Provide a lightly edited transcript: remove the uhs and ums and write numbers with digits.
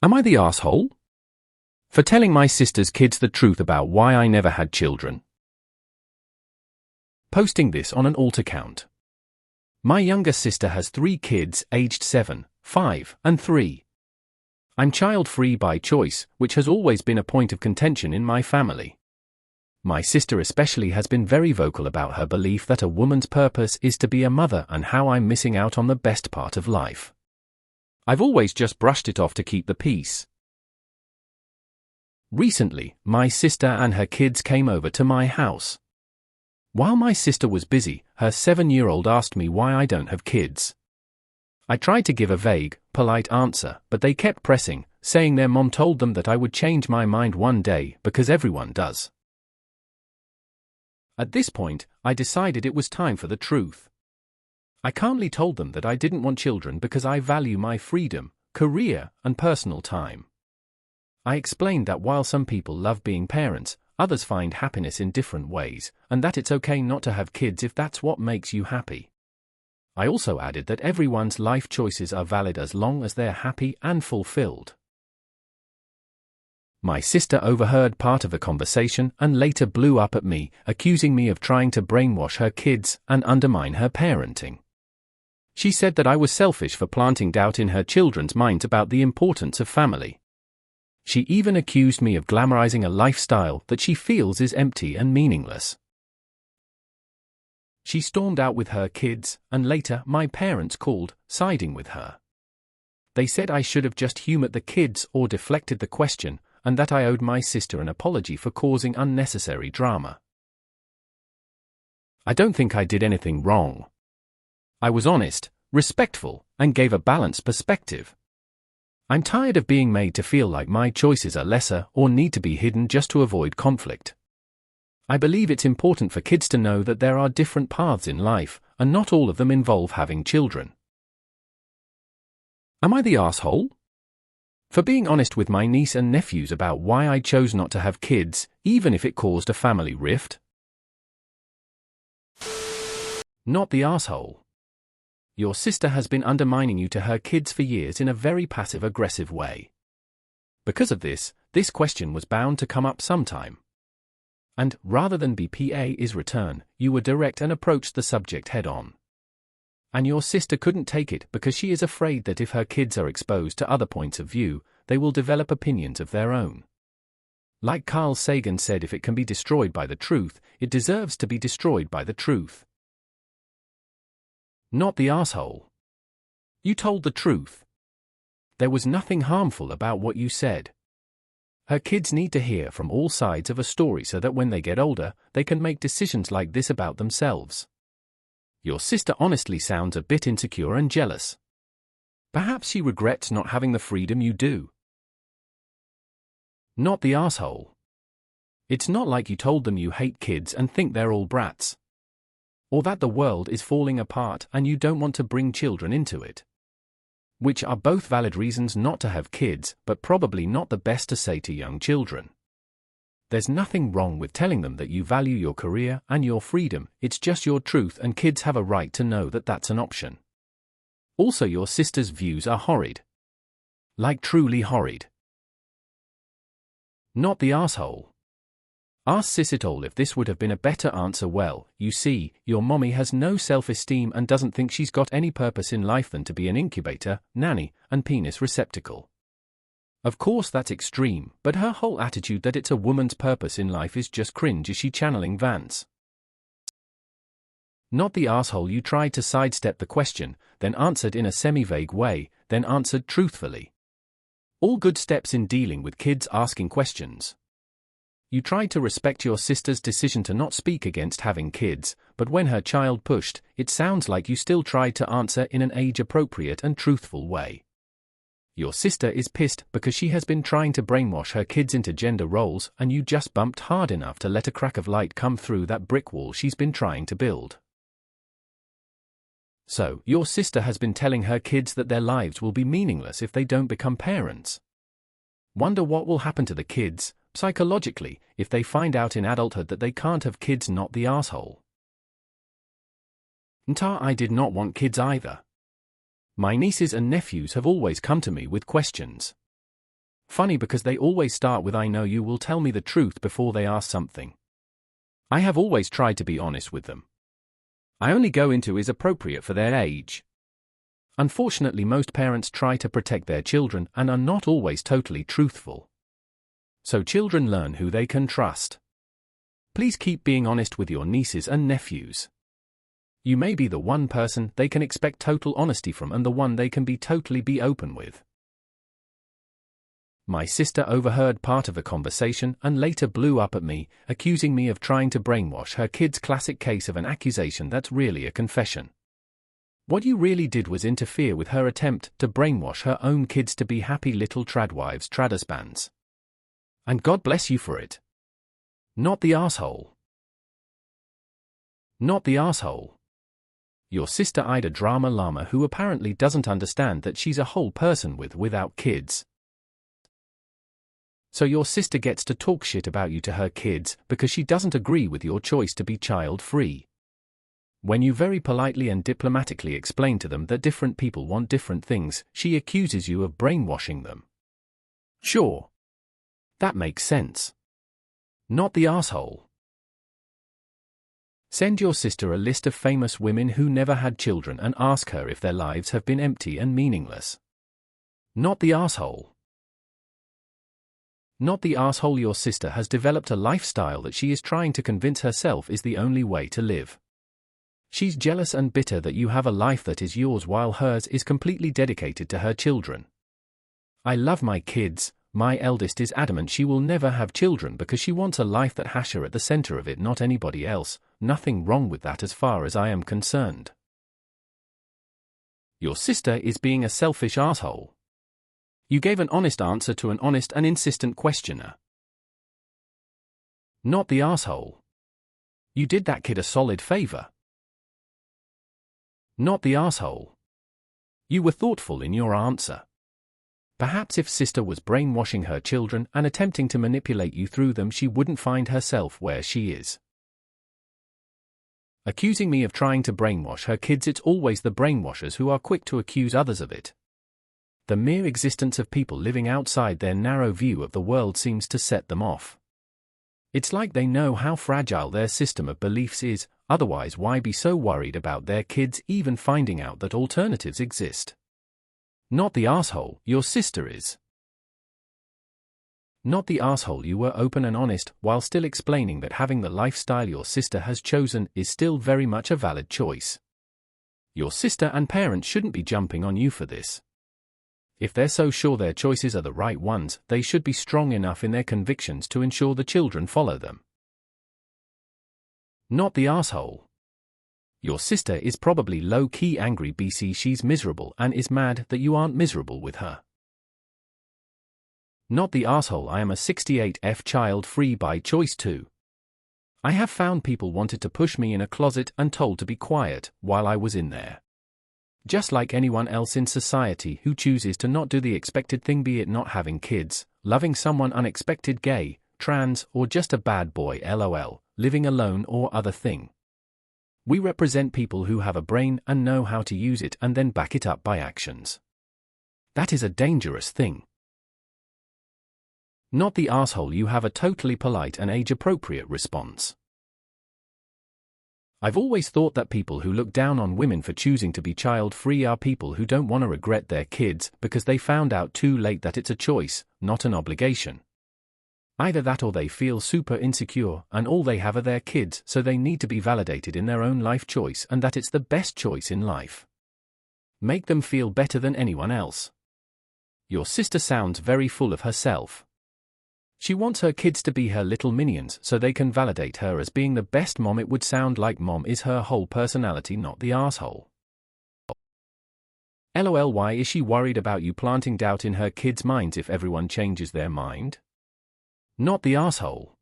Am I the asshole? For telling my sister's kids the truth about why I never had children. Posting this on an alt account. My younger sister has 3 kids aged 7, 5, and 3. I'm child-free by choice, which has always been a point of contention in my family. My sister especially has been very vocal about her belief that a woman's purpose is to be a mother and how I'm missing out on the best part of life. I've always just brushed it off to keep the peace. Recently, my sister and her kids came over to my house. While my sister was busy, her 7-year-old asked me why I don't have kids. I tried to give a vague, polite answer, but they kept pressing, saying their mom told them that I would change my mind one day because everyone does. At this point, I decided it was time for the truth. I calmly told them that I didn't want children because I value my freedom, career, and personal time. I explained that while some people love being parents, others find happiness in different ways, and that it's okay not to have kids if that's what makes you happy. I also added that everyone's life choices are valid as long as they're happy and fulfilled. My sister overheard part of the conversation and later blew up at me, accusing me of trying to brainwash her kids and undermine her parenting. She said that I was selfish for planting doubt in her children's minds about the importance of family. She even accused me of glamorizing a lifestyle that she feels is empty and meaningless. She stormed out with her kids, and later my parents called, siding with her. They said I should have just humored the kids or deflected the question, and that I owed my sister an apology for causing unnecessary drama. I don't think I did anything wrong. I was honest, respectful, and gave a balanced perspective. I'm tired of being made to feel like my choices are lesser or need to be hidden just to avoid conflict. I believe it's important for kids to know that there are different paths in life, and not all of them involve having children. Am I the asshole? For being honest with my niece and nephews about why I chose not to have kids, even if it caused a family rift? Not the asshole. Your sister has been undermining you to her kids for years in a very passive-aggressive way. Because of this question was bound to come up sometime. And, rather than be PA's return, you were direct and approached the subject head-on. And your sister couldn't take it because she is afraid that if her kids are exposed to other points of view, they will develop opinions of their own. Like Carl Sagan said, if it can be destroyed by the truth, it deserves to be destroyed by the truth. Not the asshole. You told the truth. There was nothing harmful about what you said. Her kids need to hear from all sides of a story so that when they get older, they can make decisions like this about themselves. Your sister honestly sounds a bit insecure and jealous. Perhaps she regrets not having the freedom you do. Not the asshole. It's not like you told them you hate kids and think they're all brats. Or that the world is falling apart and you don't want to bring children into it. Which are both valid reasons not to have kids, but probably not the best to say to young children. There's nothing wrong with telling them that you value your career and your freedom, it's just your truth, and kids have a right to know that that's an option. Also, your sister's views are horrid. Like truly horrid. Not the asshole. Ask sis it all if this would have been a better answer. Well, you see, your mommy has no self-esteem and doesn't think she's got any purpose in life than to be an incubator, nanny, and penis receptacle. Of course that's extreme, but her whole attitude that it's a woman's purpose in life is just cringe. Is she channeling Vance? Not the asshole. You tried to sidestep the question, then answered in a semi-vague way, then answered truthfully. All good steps in dealing with kids asking questions. You tried to respect your sister's decision to not speak against having kids, but when her child pushed, it sounds like you still tried to answer in an age-appropriate and truthful way. Your sister is pissed because she has been trying to brainwash her kids into gender roles, and you just bumped hard enough to let a crack of light come through that brick wall she's been trying to build. So, your sister has been telling her kids that their lives will be meaningless if they don't become parents. Wonder what will happen to the kids, psychologically, if they find out in adulthood that they can't have kids. Not the asshole. I did not want kids either. My nieces and nephews have always come to me with questions. Funny because they always start with "I know you will tell me the truth" before they ask something. I have always tried to be honest with them. I only go into is appropriate for their age. Unfortunately, most parents try to protect their children and are not always totally truthful. So children learn who they can trust. Please keep being honest with your nieces and nephews. You may be the one person they can expect total honesty from and the one they can totally be open with. My sister overheard part of a conversation and later blew up at me, accusing me of trying to brainwash her kids. Classic case of an accusation that's really a confession. What you really did was interfere with her attempt to brainwash her own kids to be happy little tradwives, tradhusbands. And God bless you for it. Not the asshole. Not the asshole. Your sister AITA drama llama who apparently doesn't understand that she's a whole person without kids. So your sister gets to talk shit about you to her kids because she doesn't agree with your choice to be child-free. When you very politely and diplomatically explain to them that different people want different things, she accuses you of brainwashing them. Sure. That makes sense. Not the asshole. Send your sister a list of famous women who never had children and ask her if their lives have been empty and meaningless. Not the asshole. Not the asshole. Your sister has developed a lifestyle that she is trying to convince herself is the only way to live. She's jealous and bitter that you have a life that is yours while hers is completely dedicated to her children. I love my kids. My eldest is adamant she will never have children because she wants a life that has her at the center of it, not anybody else. Nothing wrong with that as far as I am concerned. Your sister is being a selfish asshole. You gave an honest answer to an honest and insistent questioner. Not the asshole. You did that kid a solid favor. Not the asshole. You were thoughtful in your answer. Perhaps if sister was brainwashing her children and attempting to manipulate you through them, she wouldn't find herself where she is. Accusing me of trying to brainwash her kids, it's always the brainwashers who are quick to accuse others of it. The mere existence of people living outside their narrow view of the world seems to set them off. It's like they know how fragile their system of beliefs is, otherwise why be so worried about their kids even finding out that alternatives exist? Not the asshole, your sister is. Not the asshole. You were open and honest while still explaining that having the lifestyle your sister has chosen is still very much a valid choice. Your sister and parents shouldn't be jumping on you for this. If they're so sure their choices are the right ones, they should be strong enough in their convictions to ensure the children follow them. Not the asshole. Your sister is probably low-key angry BC she's miserable and is mad that you aren't miserable with her. Not the asshole. I am a 68F child free by choice too. I have found people wanted to push me in a closet and told to be quiet while I was in there. Just like anyone else in society who chooses to not do the expected thing, be it not having kids, loving someone unexpected, gay, trans, or just a bad boy lol, living alone or other thing. We represent people who have a brain and know how to use it and then back it up by actions. That is a dangerous thing. Not the asshole. You have a totally polite and age-appropriate response. I've always thought that people who look down on women for choosing to be child-free are people who don't want to regret their kids because they found out too late that it's a choice, not an obligation. Either that or they feel super insecure and all they have are their kids, so they need to be validated in their own life choice and that it's the best choice in life. Make them feel better than anyone else. Your sister sounds very full of herself. She wants her kids to be her little minions so they can validate her as being the best mom. It would sound like mom is her whole personality, not the asshole. LOL. Why is she worried about you planting doubt in her kids' minds if everyone changes their mind? Not the asshole.